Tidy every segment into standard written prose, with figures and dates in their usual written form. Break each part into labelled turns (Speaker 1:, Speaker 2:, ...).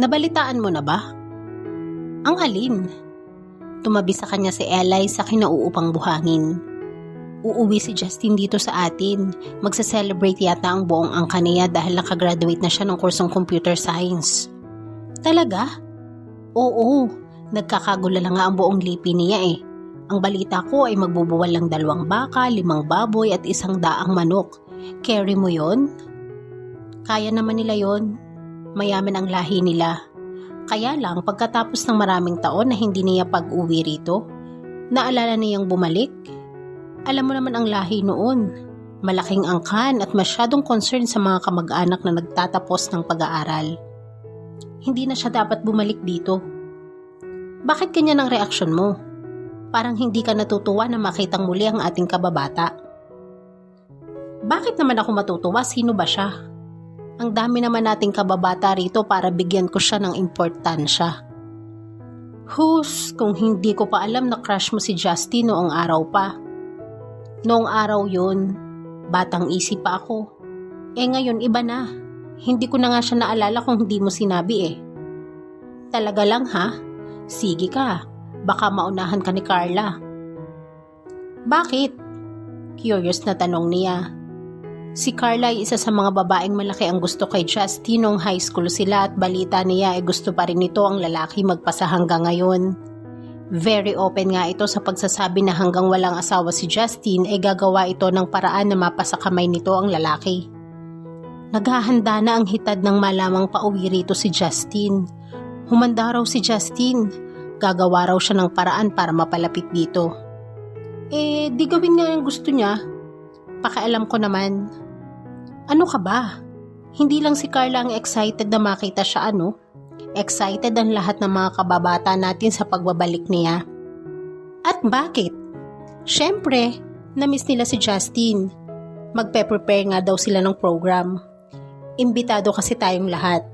Speaker 1: Nabalitaan mo na ba? Ang alin? Tumabi sa kanya si Eli sa kinauupang buhangin. Uuwi si Justin dito sa atin. Magsa-celebrate yata ang buong angka niya dahil nakagraduate na siya ng kursong computer science. Talaga? Oo, nagkakagula na nga ang buong lipi niya eh. Ang balita ko ay magbubuwal lang 2 baka, 5 baboy at 100 manok. Carry mo yon? Kaya naman nila yon. Mayaman ang lahi nila. Kaya lang pagkatapos ng maraming taon na hindi niya pag-uwi rito, naalala niyang bumalik. Alam mo naman ang lahi noon. Malaking angkan at masyadong concern sa mga kamag-anak na nagtatapos ng pag-aaral. Hindi na siya dapat bumalik dito. Bakit ganyan ang reaksyon mo? Parang hindi ka natutuwa na makitang muli ang ating kababata. Bakit naman ako matutuwa? Sino ba siya? Ang dami naman nating kababata rito para bigyan ko siya ng importansya. Hus, kung hindi ko pa alam na crush mo si Justin noong araw pa. Noong araw yun, batang isip pa ako. Ngayon iba na. Hindi ko na nga siya naalala kung hindi mo sinabi eh. Talaga lang ha? Sige ka. Baka maunahan ka ni Carla. Bakit? Curious na tanong niya. Si Carla ay isa sa mga babaeng malaki ang gusto kay Justin nung high school sila at balita niya ay gusto pa rin nito ang lalaki magpasa hanggang ngayon. Very open nga ito sa pagsasabi na hanggang walang asawa si Justin ay gagawa ito ng paraan na mapasa kamay nito ang lalaki. Naghahanda na ang hitad ng malamang pauwi rito si Justin. Humanda raw si Justin. Gagawa raw siya ng paraan para mapalapit dito. Di gawin nga yung gusto niya. Pakialam ko naman. Ano ka ba? Hindi lang si Carla ang excited na makita siya Excited ang lahat ng mga kababata natin sa pagbabalik niya. At bakit? Syempre, na-miss nila si Justin. Magpe-prepare nga daw sila ng program. Imbitado kasi tayong lahat.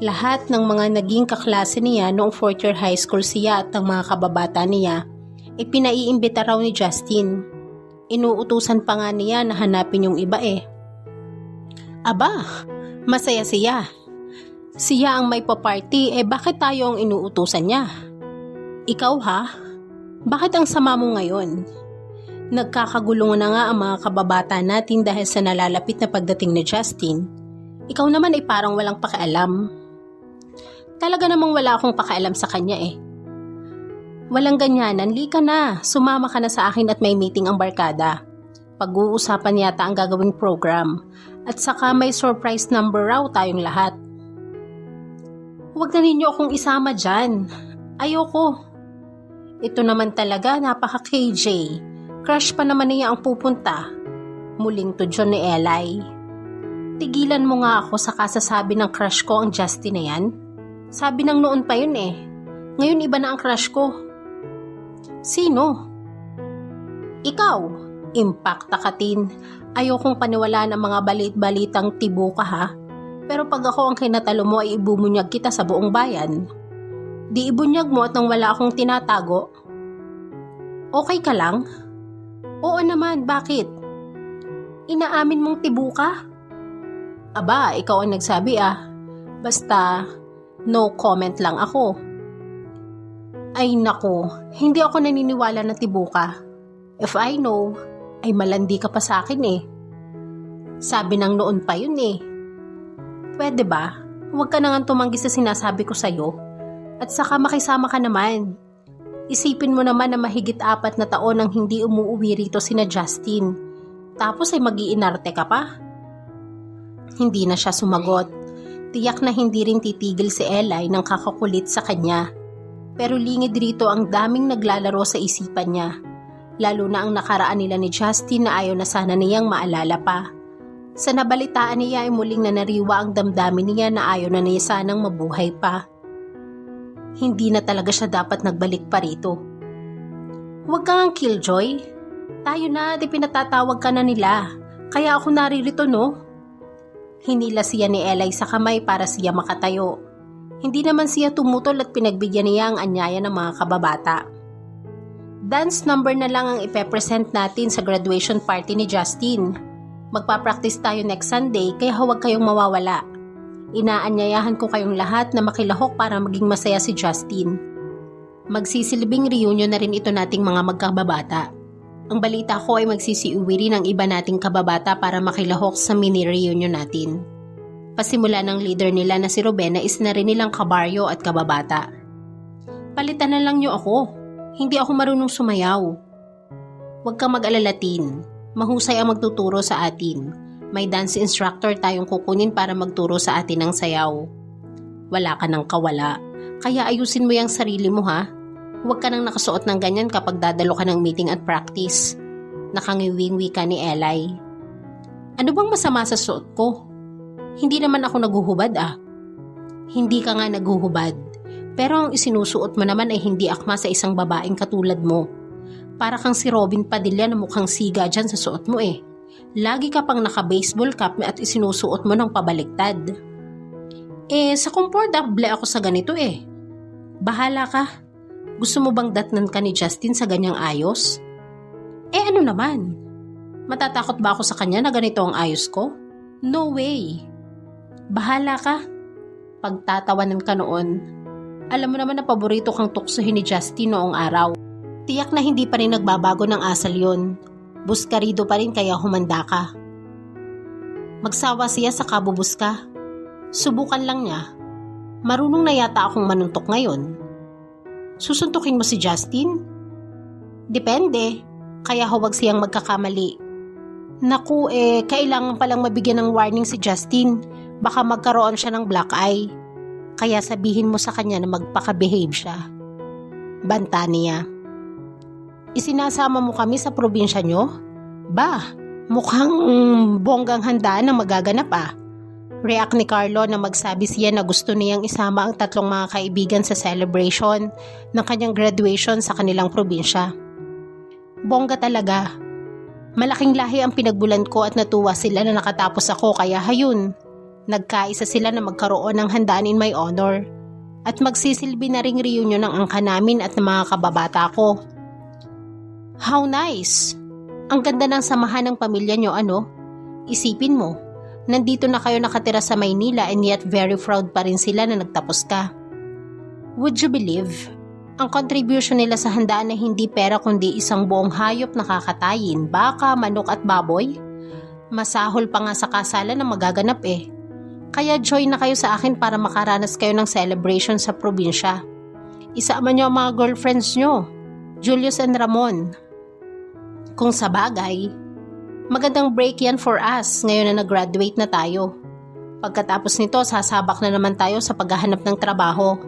Speaker 1: Lahat ng mga naging kaklase niya noong 4th year high school siya at ng mga kababata niya ay pinaiimbita raw ni Justin. Inuutusan pa nga niya na hanapin yung iba eh. Aba, masaya siya. Siya ang may pa-party bakit tayo ang inuutusan niya? Ikaw ha? Bakit ang sama mo ngayon? Nagkakagulong na nga ang mga kababata natin dahil sa nalalapit na pagdating ni Justin. Ikaw naman ay parang walang pakialam. Talaga namang wala akong pakialam sa kanya eh. Walang ganyanan, lika na. Sumama ka na sa akin at may meeting ang barkada. Pag-uusapan yata ang gagawing program. At saka may surprise number raw tayong lahat. Huwag na ninyo akong isama dyan. Ayoko. Ito naman talaga, napaka-KJ. Crush pa naman niya ang pupunta. Muling tudyon ni Eli. Tigilan mo nga ako sa kasasabi ng crush ko ang Justin na yan. Sabi ng noon pa yun eh. Ngayon iba na ang crush ko. Sino? Ikaw. Impacta ka tin. Ayokong paniwalaan ang mga balit-balitang tibo ka ha. Pero pag ako ang kinatalo mo ay ibumunyag kita sa buong bayan. Di ibunyag mo at nang wala akong tinatago. Okay ka lang? Oo naman, bakit? Inaamin mong tibo ka? Aba, ikaw ang nagsabi ah. Basta, no comment lang ako. Ay nako, hindi ako naniniwala na tibo ka. If I know, ay malandi ka pa sa akin eh. Sabi ng noon pa yun eh. Pwede ba? Huwag ka na nga tumanggi sa sinasabi ko sa'yo. At saka makisama ka naman. Isipin mo naman na mahigit 4 na taon nang hindi umuuwi rito sina Justin. Tapos ay mag-iinarte ka pa? Hindi na siya sumagot. Tiyak na hindi rin titigil si Eli nang kakakulit sa kanya. Pero lingid rito ang daming naglalaro sa isipan niya. Lalo na ang nakaraan nila ni Justin na ayaw na sana niyang maalala pa. Sa nabalitaan niya ay muling nanariwa ang damdamin niya na ayaw na niya sanang mabuhay pa. Hindi na talaga siya dapat nagbalik pa rito. Huwag kang killjoy. Tayo na, di pinatatawag ka na nila. Kaya ako naririto no? Hinila siya ni Eli sa kamay para siya makatayo. Hindi naman siya tumutol at pinagbigyan niya ang anyaya ng mga kababata. Dance number na lang ang ipepresent natin sa graduation party ni Justin. Magpa-practice tayo next Sunday kaya huwag kayong mawawala. Inaanyayahan ko kayong lahat na makilahok para maging masaya si Justin. Magsisilbing reunion na rin ito nating mga magkababata. Ang balita ko ay magsisiuwi rin ang iba nating kababata para makilahok sa mini reunion natin. Pasimula ng leader nila na si Rowena is na rin nilang kabaryo at kababata. Palitan na lang niyo ako. Hindi ako marunong sumayaw. Huwag kang mag-alala, Tin. Mahusay ang magtuturo sa atin. May dance instructor tayong kukunin para magturo sa atin ng sayaw. Wala ka nang kawala. Kaya ayusin mo yung sarili mo, ha? Huwag ka nang nakasuot ng ganyan kapag dadalo ka ng meeting at practice. Nakangiwingwi ka ni Eli. Ano bang masama sa suot ko? Hindi naman ako naguhubad, ah. Hindi ka nga naguhubad. Pero ang isinusuot mo naman ay hindi akma sa isang babaeng katulad mo. Para kang si Robin Padilla na mukhang siga dyan sa suot mo eh. Lagi ka pang naka-baseball cap at isinusuot mo ng pabaliktad. Sa komportable ako sa ganito eh. Bahala ka. Gusto mo bang datnan ka ni Justin sa ganyang ayos? Ano naman? Matatakot ba ako sa kanya na ganito ang ayos ko? No way. Bahala ka. Pagtatawanan ka noon. Alam mo naman na paborito kang tuksohin ni Justin noong araw. Tiyak na hindi pa rin nagbabago ng asal yun. Buskarido pa rin kaya humanda ka. Magsawa siya sa kabubuska. Subukan lang niya. Marunong na yata akong manuntok ngayon. Susuntukin mo si Justin? Depende. Kaya huwag siyang magkakamali. Naku, kailangan palang mabigyan ng warning si Justin. Baka magkaroon siya ng black eye. Kaya sabihin mo sa kanya na magpaka-behave siya. Banta niya. Isinasama mo kami sa probinsya nyo? Bah, mukhang bonggang handaan na magaganap ah. React ni Carlo na magsabi siya na gusto niyang isama ang tatlong mga kaibigan sa celebration ng kanyang graduation sa kanilang probinsya. Bongga talaga. Malaking lahi ang pinagbulan ko at natuwa sila na nakatapos ako kaya hayun. Nagkaisa sila na magkaroon ng handaan in my honor at magsisilbi na ring reunion ng angka namin at ng mga kababata ko. How nice! Ang ganda ng samahan ng pamilya nyo, ano? Isipin mo. Nandito na kayo nakatira sa Maynila and yet very proud pa rin sila na nagtapos ka. Would you believe? Ang contribution nila sa handaan na hindi pera kundi isang buong hayop na kakatayin, baka, manok at baboy? Masahol pa nga sa kasalan na magaganap eh. Kaya join na kayo sa akin para makaranas kayo ng celebration sa probinsya. Isama nyo ang mga girlfriends nyo, Julius and Ramon. Kung sa bagay, magandang break yan for us ngayon na nag-graduate na tayo. Pagkatapos nito, sasabak na naman tayo sa paghahanap ng trabaho.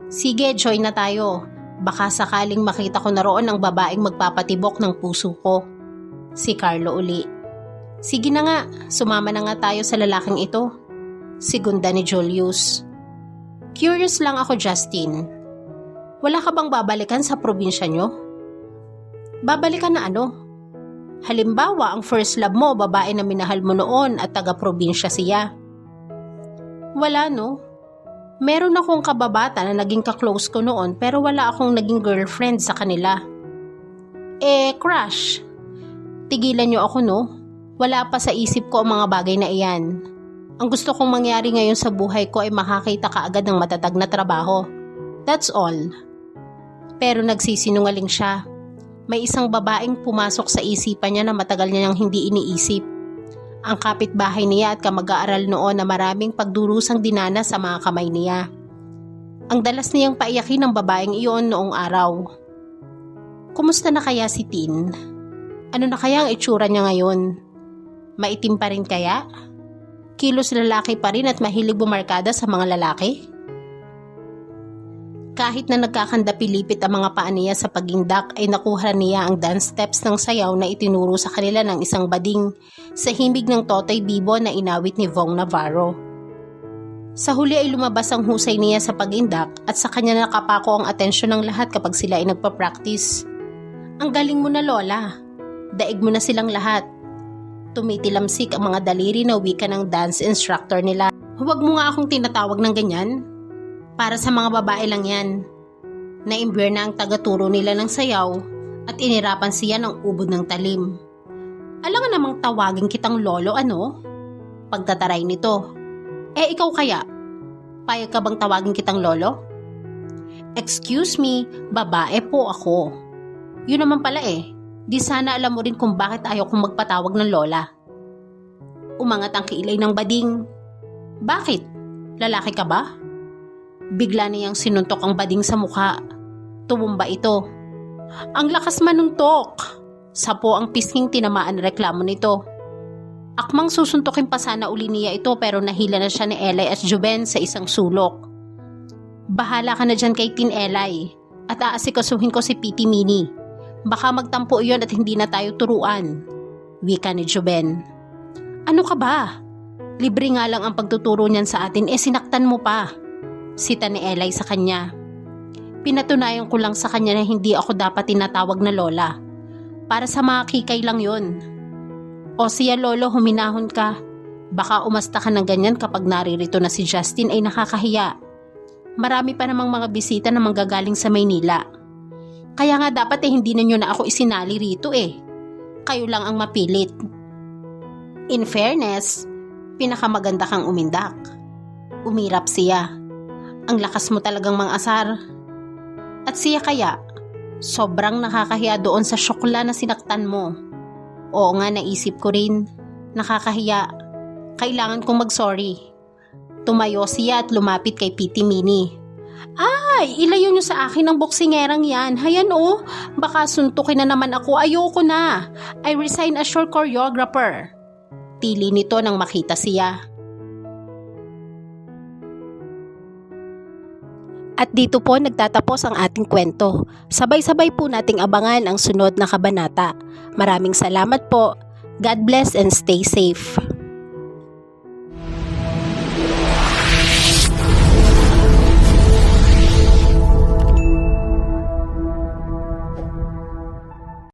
Speaker 1: Sige, join na tayo. Baka sakaling makita ko na roon ang babaeng magpapatibok ng puso ko. Si Carlo uli. Sige na nga, sumama na nga tayo sa lalaking ito. Segunda ni Julius. Curious lang ako, Justin. Wala ka bang babalikan sa probinsya nyo? Babalikan na ano? Halimbawa, ang first love mo, babae na minahal mo noon at taga-probinsya siya. Wala no. Meron akong kababata na naging ka-close ko noon pero wala akong naging girlfriend sa kanila. Crush. Tigilan niyo ako no. Wala pa sa isip ko ang mga bagay na iyan. Ang gusto kong mangyari ngayon sa buhay ko ay makakita kaagad ng matatag na trabaho. That's all. Pero nagsisinungaling siya. May isang babaeng pumasok sa isipan niya na matagal niya nang hindi iniisip. Ang kapitbahay niya at kamag-aaral noon na maraming pagdurusang dinana sa mga kamay niya. Ang dalas niyang paiyakin ng babaeng iyon noong araw. Kumusta na kaya si Tin? Ano na kaya ang itsura niya ngayon? Maitim pa rin kaya? Kilos lalaki pa rin at mahilig bumarkada sa mga lalaki? Kahit na nagkakandapilipit ang mga paa niya sa pagindak ay nakuha niya ang dance steps ng sayaw na itinuro sa kanila ng isang bading sa himig ng Totoy Bibo na inawit ni Vong Navarro. Sa huli ay lumabas ang husay niya sa pagindak at sa kanya nakapako ang atensyon ng lahat kapag sila ay nagpa-practice. Ang galing mo na Lola, daig mo na silang lahat. Tumitilamsik ang mga daliri na wika ng dance instructor nila. Huwag mo nga akong tinatawag ng ganyan. Para sa mga babae lang yan. Naimbir na ang tagaturo nila ng sayaw at inirapan siya ng ubod ng talim. Alam nga namang tawagin kitang lolo ano? Pagtataray nito. Ikaw kaya? Payag ka bang tawagin kitang lolo? Excuse me, babae po ako. Yun naman pala di sana alam mo rin kung bakit ayaw kong magpatawag ng lola. Umangat ang kilay ng bading. Bakit? Lalaki ka ba? Bigla niyang sinuntok ang bading sa mukha. Tumumba ito. Ang lakas manuntok! Sapo ang pisnging tinamaan reklamo nito. Akmang susuntukin pa sana uli niya ito pero nahila na siya ni Elay at Juben sa isang sulok. Bahala ka na dyan kay Tin Elay at aasikasuhin ko si Piti Mini. Baka magtampo iyon at hindi na tayo turuan. Wika ni Juben. Ano ka ba? Libre nga lang ang pagtuturo niyan sa atin sinaktan mo pa. Sita ni Elay sa kanya. Pinatunayan ko lang sa kanya na hindi ako dapat tinatawag na lola. Para sa mga kikay lang yon. O siya lolo, huminahon ka. Baka umasta ka ng ganyan kapag naririto na si Justin ay nakakahiya. Marami pa namang mga bisita na manggagaling sa Maynila. Kaya nga dapat hindi na nyo na ako isinali rito Kayo lang ang mapilit. In fairness, pinakamaganda kang umindak. Umirap siya. Ang lakas mo talagang mang-asar. At siya kaya, sobrang nakakahiya doon sa syokla na sinaktan mo. Oo nga, naisip ko rin. Nakakahiya. Kailangan kong mag-sorry. Tumayo siya at lumapit kay Piti Mini. Ay, ilayo niyo sa akin ang boksingerang yan. Hayan baka suntukin na naman ako. Ayoko na. I resign as your choreographer. Tili nito nang makita siya. At dito po nagtatapos ang ating kwento. Sabay-sabay po nating abangan ang sunod na kabanata. Maraming salamat po. God bless and stay safe.